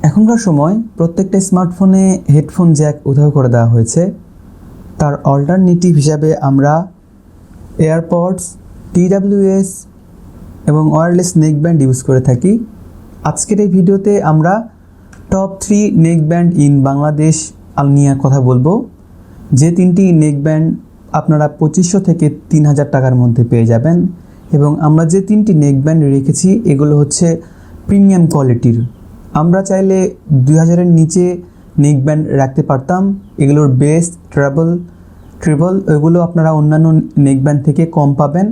এখনকার সময় প্রত্যেকটা স্মার্টফোনে হেডফোন জ্যাক উধাও করে দেওয়া হয়েছে। তার অল্টারনেটিভ হিসাবে আমরা এয়ারপডস, TWS এবং ওয়্যারলেস নেকব্যান্ড ইউজ করে থাকি। আজকের এই ভিডিওতে আমরা টপ 3 নেকব্যান্ড ইন বাংলাদেশ নিয়ে কথা বলবো। যে তিনটি নেকব্যান্ড আপনারা 2500 থেকে 3000 টাকার মধ্যে পেয়ে যাবেন, এবং আমরা যে তিনটি নেকব্যান্ড রেখেছি এগুলো হচ্ছে প্রিমিয়াম কোয়ালিটির। আমরা চাইলে 2000-এর নিচে নেকব্যান্ড রাখতে পারতাম। এগুলোর বেস, ট্রিপল এগুলো আপনারা অন্যান্য নেকব্যান্ড থেকে কম পাবেন,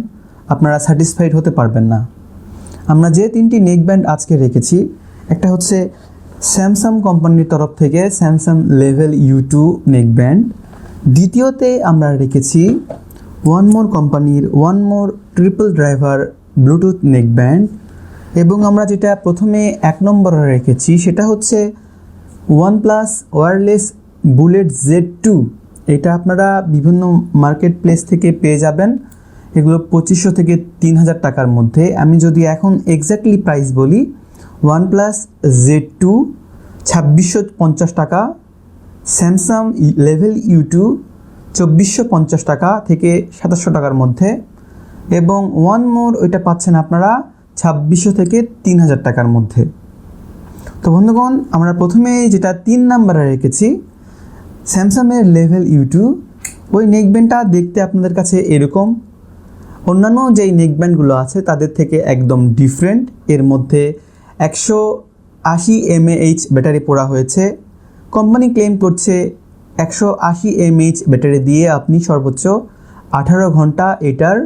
আপনারা স্যাটিসফাইড হতে পারবেন না। আমরা যে তিনটি নেকব্যান্ড আজকে রেখেছি, একটা হচ্ছে স্যামসাং কোম্পানির তরফ থেকে স্যামসাং লেভেল U2 নেকব্যান্ড। দ্বিতীয়তে আমরা রেখেছি ওয়ানমোর কোম্পানির ওয়ানমোর ট্রিপল ড্রাইভার ব্লুটুথ নেকব্যান্ড। এবং আমরা যেটা প্রথমে 1 নম্বরে রেখেছি সেটা হচ্ছে OnePlus ওয়্যারলেস বুলেট Z2। এটা আপনারা বিভিন্ন মার্কেট প্লেস থেকে পেয়ে যাবেন। এগুলো 2500 থেকে 3000 টাকার মধ্যে। আমি যদি এখন এক্স্যাক্টলি প্রাইস বলি, OnePlus Z2 2650 টাকা, স্যামসাং লেভেল U2 2450 টাকা থেকে 2700 টাকার মধ্যে, এবং ওয়ানমোর ওইটা পাচ্ছেন আপনারা 2600 থেকে 3000 টাকার মধ্যে। তো বন্ধুগণ, আমরা প্রথমে যেটা 3 নম্বরে রেখেছি স্যামসাংয়ের লেভেল U2, ওই নেকব্যান্ডটা দেখতে আপনাদের কাছে এরকম। অন্যান্য যেই নেকব্যান্ডগুলো আছে তাদের থেকে একদম ডিফারেন্ট। এর মধ্যে 180 mAh ব্যাটারি পোড়া হয়েছে। কোম্পানি ক্লেম করছে 180 mAh ব্যাটারি দিয়ে আপনি সর্বোচ্চ 18 ঘন্টা এটার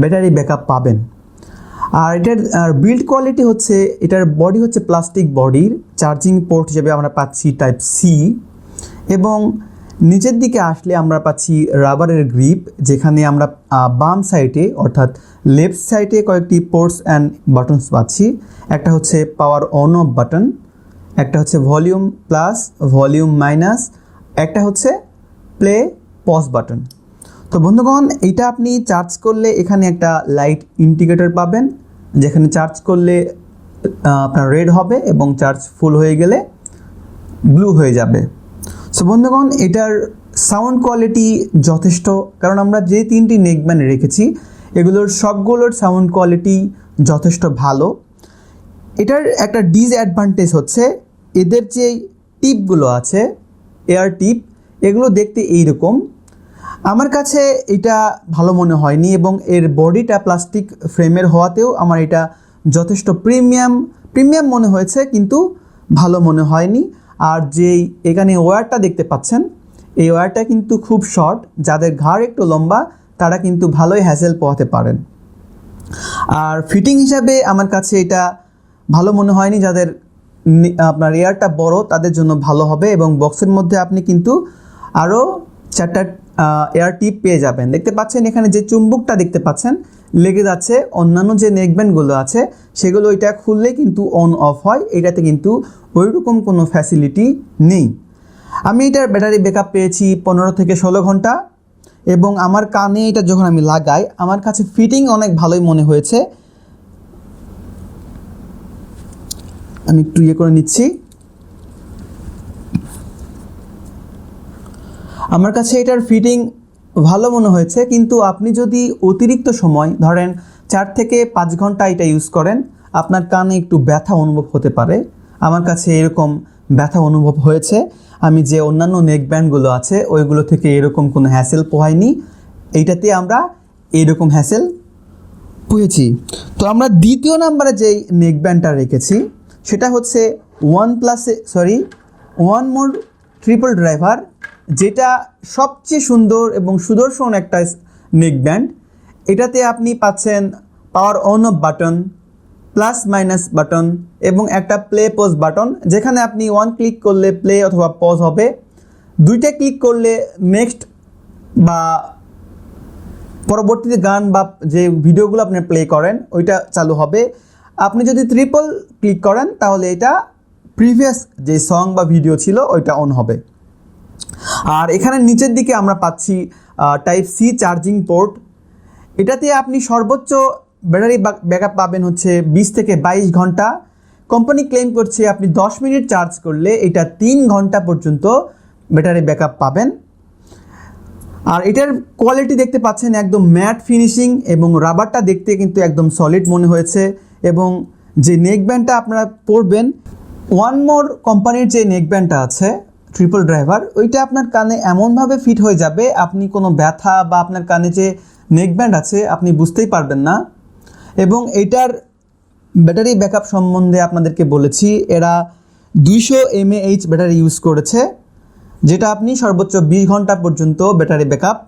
ব্যাটারি ব্যাকআপ পাবেন। আর এটার বিল্ড কোয়ালিটি হচ্ছে, এটার বডি হচ্ছে প্লাস্টিক বডির। চার্জিং পোর্ট হিসেবে আমরা পাচ্ছি টাইপ সি, এবং নিচের দিকে আসলে আমরা পাচ্ছি রাবারের গ্রিপ, যেখানে আমরা বাম সাইডে অর্থাৎ লেফট সাইডে কয়েকটি পোর্টস অ্যান্ড বাটনস পাচ্ছি। একটা হচ্ছে পাওয়ার অন অফ বাটন, একটা হচ্ছে ভলিউম প্লাস, ভলিউম মাইনাস, একটা হচ্ছে প্লে পজ বাটন। তো বন্ধুগণ, এইটা আপনি চার্জ করলে এখানে একটা লাইট ইন্ডিকেটর পাবেন, যেখানে চার্জ করলে আপনার রেড হবে এবং চার্জ ফুল হয়ে গেলে ব্লু হয়ে যাবে। সো বন্ধুগণ, এটার সাউন্ড কোয়ালিটি যথেষ্ট, কারণ আমরা যে তিনটি নেকব্যান্ড রেখেছি এগুলোর সবগুলোর সাউন্ড কোয়ালিটি যথেষ্ট ভালো। এটার একটা ডিসঅ্যাডভান্টেজ হচ্ছে এদের যে টিপগুলো আছে, এয়ার টিপ, এগুলো দেখতে এইরকম। আমার কাছে এটা ভালো মনে হয়নি, এবং এর বডিটা প্লাস্টিক ফ্রেমের হওয়াতেও আমার এটা যথেষ্ট প্রিমিয়াম মনে হয়েছে, কিন্তু ভালো মনে হয়নি। আর যেই এখানে ওয়্যারটা দেখতে পাচ্ছেন, এই ওয়্যারটা কিন্তু খুব শর্ট। যাদের ঘাড় একটু লম্বা তারা কিন্তু ভালোই হ্যাসেল পোহাতে পারেন। আর ফিটিং হিসাবে আমার কাছে এটা ভালো মনে হয়নি। যাদের আপনার এয়ারটা বড় তাদের জন্য ভালো হবে, এবং বক্সের মধ্যে আপনি কিন্তু আরও 4টা এয়ার টিপ পেয়ে যাবেন। দেখতে পাচ্ছেন এখানে যে চুম্বকটা দেখতে পাচ্ছেন লেগে যাচ্ছে। অন্যান্য যে নেকব্যান্ডগুলো আছে সেগুলো এটা খুললে কিন্তু অন অফ হয়, এটাতে কিন্তু ওইরকম কোনো ফ্যাসিলিটি নেই। আমি এটার ব্যাটারি ব্যাকআপ পেয়েছি 15 থেকে 16 ঘন্টা, এবং আমার কানে এটা যখন আমি লাগাই আমার কাছে ফিটিং অনেক ভালোই মনে হয়েছে। আমি একটু করে নিচ্ছি। আমার কাছে এটার ফিটিং ভালো মনে হয়েছে, কিন্তু আপনি যদি অতিরিক্ত সময় ধরেন 4 থেকে 5 ঘন্টা এটা ইউজ করেন, আপনার কানে একটু ব্যথা অনুভব হতে পারে। আমার কাছে এরকম ব্যথা অনুভব হয়েছে। আমি যে অন্যান্য নেকব্যান্ডগুলো আছে ওইগুলো থেকে এরকম কোনো হ্যাসেল পোহাইনি, এইটাতে আমরা এরকম হ্যাসেল পেয়েছি। তো আমরা দ্বিতীয় নম্বরে যেই নেকব্যান্ডটা রেখেছি সেটা হচ্ছে ওয়ানমোর ট্রিপল ড্রাইভার, যেটা সবচেয়ে সুন্দর এবং সুদর্শন একটা নেকব্যান্ড। এটাতে আপনি পাচ্ছেন power on of button, plus minus button, এবং একটা প্লে পজ বাটন, যেখানে আপনি 1 ক্লিক করলে প্লে অথবা পজ হবে, 2টা ক্লিক করলে নেক্সট বা পরবর্তীতে গান বা যে ভিডিওগুলো আপনি প্লে করেন ওইটা চালু হবে। আপনি যদি ট্রিপল ক্লিক করেন তাহলে এটা প্রিভিয়াস যে সং বা ভিডিও ছিল ওইটা অন হবে। আর এখানে নিচের দিকে আমরা পাচ্ছি টাইপ সি চার্জিং পোর্ট। এটাতে আপনি সর্বোচ্চ ব্যাটারি ব্যাকআপ পাবেন হচ্ছে 20 থেকে 22 ঘন্টা। কোম্পানি ক্লেম করছে আপনি 10 মিনিট চার্জ করলে এটা 3 ঘন্টা পর্যন্ত ব্যাটারি ব্যাকআপ পাবেন। আর এটার কোয়ালিটি দেখতে পাচ্ছেন একদম ম্যাট ফিনিশিং এবং রাবারটা দেখতে কিন্তু একদম সলিড মনে হয়েছে। এবং যে নেকব্যান্ডটা আপনারা পরবেন, ওয়ান মোর কোম্পানির যে নেকব্যান্ডটা আছে ট্রিপল ড্রাইভার, ওইটা আপনার কানে এমনভাবে ফিট হয়ে যাবে আপনি কোনো ব্যথা বা আপনার কানে যে নেকব্যান্ড আছে আপনি বুঝতেই পারবেন না। এবং এটার ব্যাটারি ব্যাকআপ সম্বন্ধে আপনাদেরকে বলেছি, এরা 200 mAh ব্যাটারি ইউজ করেছে, যেটা আপনি সর্বোচ্চ 20 ঘন্টা পর্যন্ত ব্যাটারি ব্যাকআপ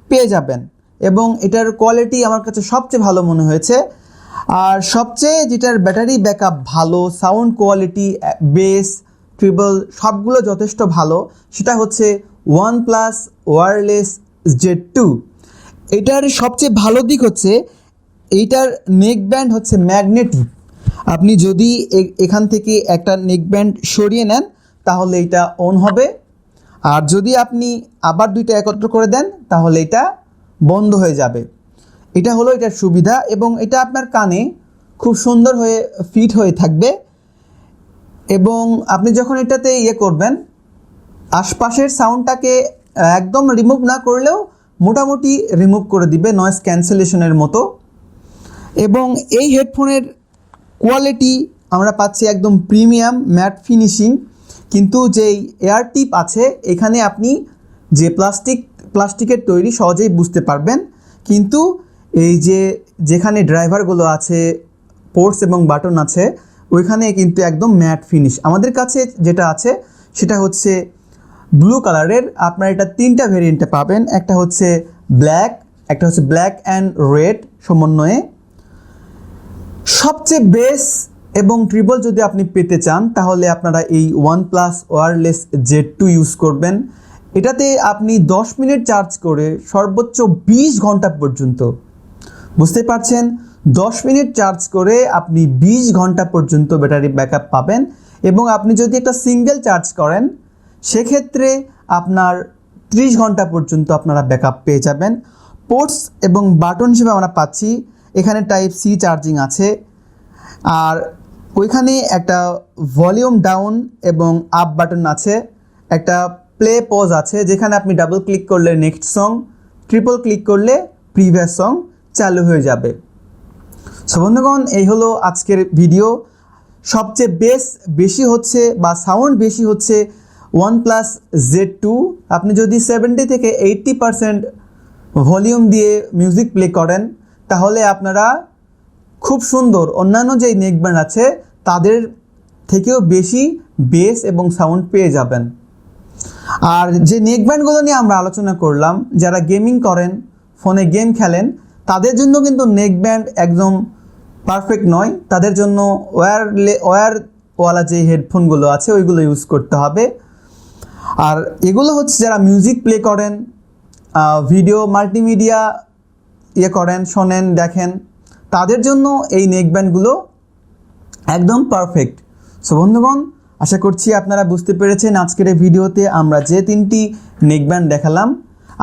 পেয়ে যাবেন। এবং এটার কোয়ালিটি আমার কাছে সবচেয়ে ভালো মনে হয়েছে। আর সবচেয়ে যেটার ব্যাটারি ব্যাকআপ ভালো, সাউন্ড কোয়ালিটি, বেস, ট্রিবল সবগুলো যথেষ্ট ভালো, সেটা হচ্ছে OnePlus ওয়্যারলেস Z2। এটার সবচেয়ে ভালো দিক হচ্ছে এইটার নেকব্যান্ড হচ্ছে ম্যাগনেটিক। আপনি যদি এখান থেকে একটা নেকব্যান্ড সরিয়ে নেন তাহলে এটা অন হবে, আর যদি আপনি আবার দুইটা একত্র করে দেন তাহলে এটা বন্ধ হয়ে যাবে। এটা হলো এটার সুবিধা এবং এটা আপনার কানে খুব সুন্দর হয়ে ফিট হয়ে থাকবে। এবং আপনি যখন এটাতে করবেন, আশপাশের সাউন্ডটাকে একদম রিমুভ না করলেও মোটামুটি রিমুভ করে দিবে নয়েজ ক্যান্সেলেশনের মতো। এবং এই হেডফোনের কোয়ালিটি আমরা পাচ্ছি একদম প্রিমিয়াম ম্যাট ফিনিশিং, কিন্তু যেই এয়ার টিপ আছে এখানে আপনি যে প্লাস্টিকের তৈরি সহজেই বুঝতে পারবেন, কিন্তু এই যেখানে ড্রাইভারগুলো আছে, পোর্টস এবং বাটন আছে, ওইখানে কিন্তু একদম ম্যাট ফিনিশ। আমাদের কাছে যেটা আছে সেটা হচ্ছে ব্লু কালারের। আপনারা এটা 3টা ভেরিয়েন্টে পাবেন, একটা হচ্ছে ব্ল্যাক, একটা হচ্ছে ব্ল্যাক অ্যান্ড রেড সমন্বয়ে। সবচেয়ে বেস এবং ট্রিবল যদি আপনি পেতে চান তাহলে আপনারা এই OnePlus ওয়্যারলেস Z2 ইউজ করবেন। এটাতে আপনি 10 মিনিট চার্জ করে সর্বোচ্চ 20 ঘন্টা পর্যন্ত, বুঝতে পারছেন, 10 মিনিট চার্জ করে আপনি 20 ঘন্টা পর্যন্ত ব্যাটারি ব্যাকআপ পাবেন। এবং আপনি যদি একটা সিঙ্গেল চার্জ করেন সেক্ষেত্রে আপনার 30 ঘন্টা পর্যন্ত আপনারা ব্যাকআপ পেয়ে যাবেন। পোর্টস এবং বাটন হিসেবে আমরা পাচ্ছি এখানে Type-C চার্জিং আছে, আর ওইখানে একটা ভলিউম ডাউন এবং আপ বাটন আছে, একটা প্লে পজ আছে যেখানে আপনি ডাবল ক্লিক করলে নেক্সট সং, ট্রিপল ক্লিক করলে প্রিভিয়াস সং চালু হয়ে যাবে। সো বন্ধুগণ, এই হলো আজকের ভিডিও। সবচেয়ে বেশি হচ্ছে বা সাউন্ড বেশি হচ্ছে OnePlus Z2। আপনি যদি 70 থেকে 80% ভলিউম দিয়ে মিউজিক প্লে করেন তাহলে আপনারা খুব সুন্দর অন্যান্য যেই নেকব্যান্ড আছে তাদের থেকেও বেশি বেস এবং সাউন্ড পেয়ে যাবেন। আর যে নেকব্যান্ডগুলো নিয়ে আমরা আলোচনা করলাম, যারা গেমিং করেন, ফোনে গেম খেলেন, তাদের জন্য কিন্তু নেকব্যান্ড একদম পারফেক্ট নয়। তাদের জন্য ওয়্যারওয়ালা যে হেডফোনগুলো আছে ওইগুলো ইউজ করতে হবে। আর এগুলো হচ্ছে যারা মিউজিক প্লে করেন, ভিডিও মাল্টিমিডিয়া করেন, শোনেন, দেখেন, তাদের জন্য এই নেকব্যান্ডগুলো একদম পারফেক্ট। সো বন্ধুগণ, আশা করছি আপনারা বুঝতে পেরেছেন আজকের এই ভিডিওতে আমরা যে 3টি নেকব্যান্ড দেখালাম।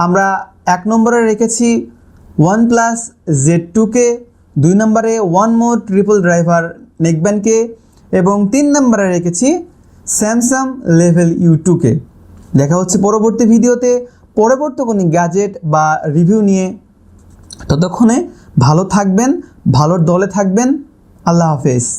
আমরা 1 নম্বরে রেখেছি OnePlus Z2কে, 2 নম্বরে ওয়ান মোর ট্রিপল ড্রাইভার নেকব্যান্ডকে এবং 3 নম্বরে রেখেছি Samsung Level U2কে। দেখা হচ্ছে পরবর্তী ভিডিওতে পরবর্তী কোনো গ্যাজেট বা রিভিউ নিয়ে। ততক্ষণে ভালো থাকবেন, ভালোর দলে থাকবেন। আল্লাহ হাফেজ।